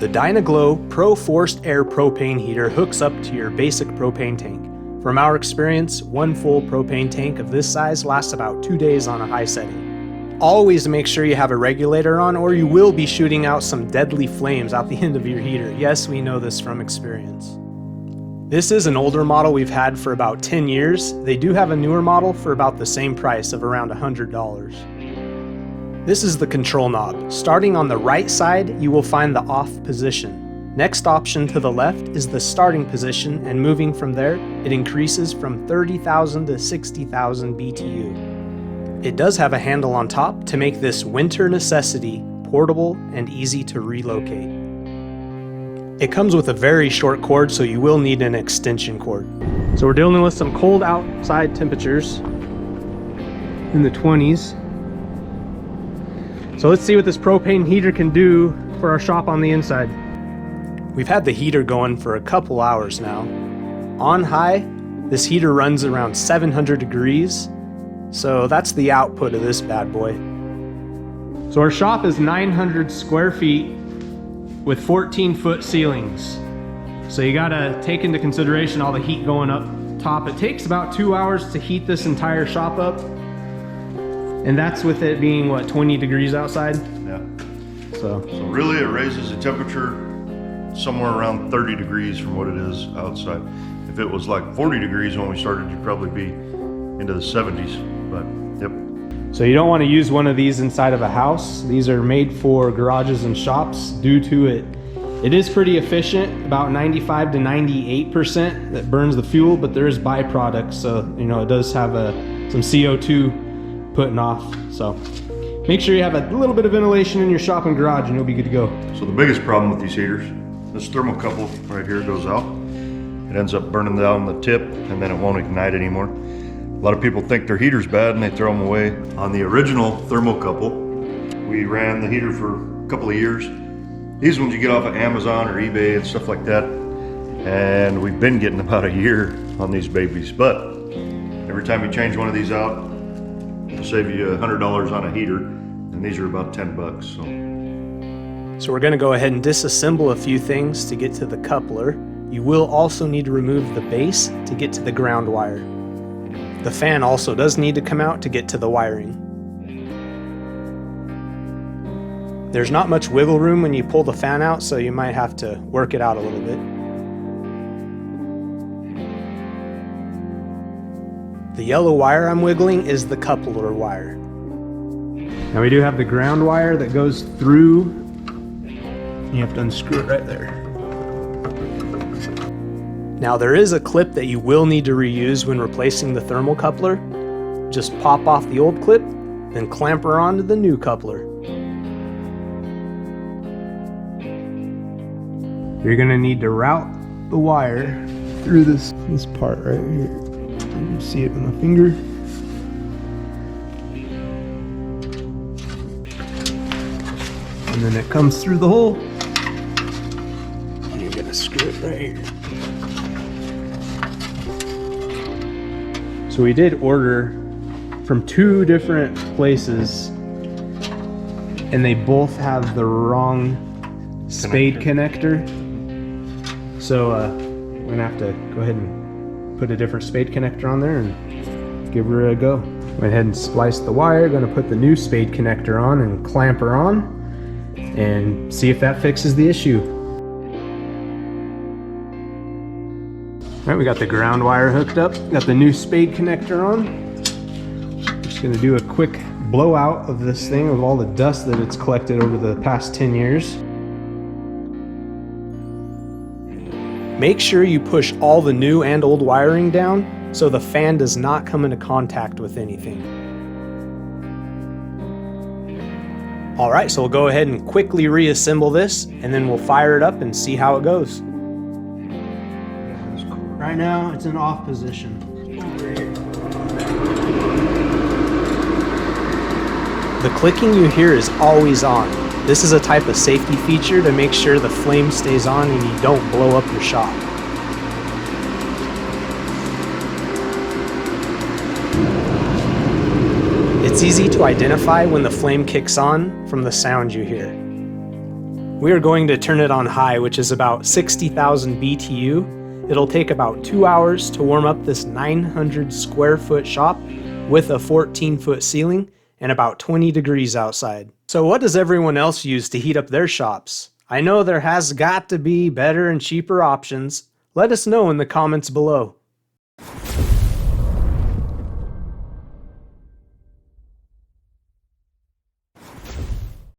The Dyna-Glo Pro Forced Air Propane Heater hooks up to your basic propane tank. From our experience, one full propane tank of this size lasts about 2 days on a high setting. Always make sure you have a regulator on, or you will be shooting out some deadly flames out the end of your heater. Yes, we know this from experience. This is an older model we've had for about 10 years. They do have a newer model for about the same price of around $100. This is the control knob. Starting on the right side, you will find the off position. Next option to the left is the starting position, and moving from there, it increases from 30,000 to 60,000 BTU. It does have a handle on top to make this winter necessity portable and easy to relocate. It comes with a very short cord, so you will need an extension cord. So we're dealing with some cold outside temperatures in the 20s. So let's see what this propane heater can do for our shop on the inside. We've had the heater going for a couple hours now. On high, this heater runs around 700 degrees. So that's the output of this bad boy. So our shop is 900 square feet with 14-foot ceilings. So you gotta take into consideration all the heat going up top. It takes about 2 hours to heat this entire shop up. And that's with it being, what, 20 degrees outside? Yeah. So really it raises the temperature somewhere around 30 degrees from what it is outside. If it was like 40 degrees when we started, you'd probably be into the 70s, but yep. So you don't want to use one of these inside of a house. These are made for garages and shops due to it is pretty efficient, about 95 to 98% that burns the fuel, but there is byproducts. So, you know, it does have some CO2 putting off. So make sure you have a little bit of ventilation in your shop and garage and you'll be good to go. So the biggest problem with these heaters, this thermocouple right here goes out. It ends up burning down the tip and then it won't ignite anymore. A lot of people think their heater's bad and they throw them away. On the original thermocouple, we ran the heater for a couple of years. These ones you get off of Amazon or eBay and stuff like that. And we've been getting about a year on these babies. But every time you change one of these out, it'll save you $100 on a heater, and these are about 10 bucks. So we're gonna go ahead and disassemble a few things to get to the coupler. You will also need to remove the base to get to the ground wire. The fan also does need to come out to get to the wiring. There's not much wiggle room when you pull the fan out, so you might have to work it out a little bit. The yellow wire I'm wiggling is the coupler wire. Now we do have the ground wire that goes through. You have to unscrew it right there. Now there is a clip that you will need to reuse when replacing the thermocoupler. Just pop off the old clip, then clamp her onto the new coupler. You're gonna need to route the wire through this part right here. You can see it with my finger. And then it comes through the hole. And you're gonna screw it right here. So we did order from 2 different places and they both have the wrong spade connector. So we're gonna have to go ahead and put a different spade connector on there and give her a go. Went ahead and spliced the wire, gonna put the new spade connector on and clamp her on and see if that fixes the issue. All right, we got the ground wire hooked up, got the new spade connector on. Just gonna do a quick blowout of this thing of all the dust that it's collected over the past 10 years. Make sure you push all the new and old wiring down so the fan does not come into contact with anything. All right, so we'll go ahead and quickly reassemble this and then we'll fire it up and see how it goes. Right now, it's in off position. The clicking you hear is always on. This is a type of safety feature to make sure the flame stays on and you don't blow up your shop. It's easy to identify when the flame kicks on from the sound you hear. We are going to turn it on high, which is about 60,000 BTU. It'll take about 2 hours to warm up this 900 square foot shop with a 14-foot ceiling and about 20 degrees outside. So what does everyone else use to heat up their shops? I know there has got to be better and cheaper options. Let us know in the comments below.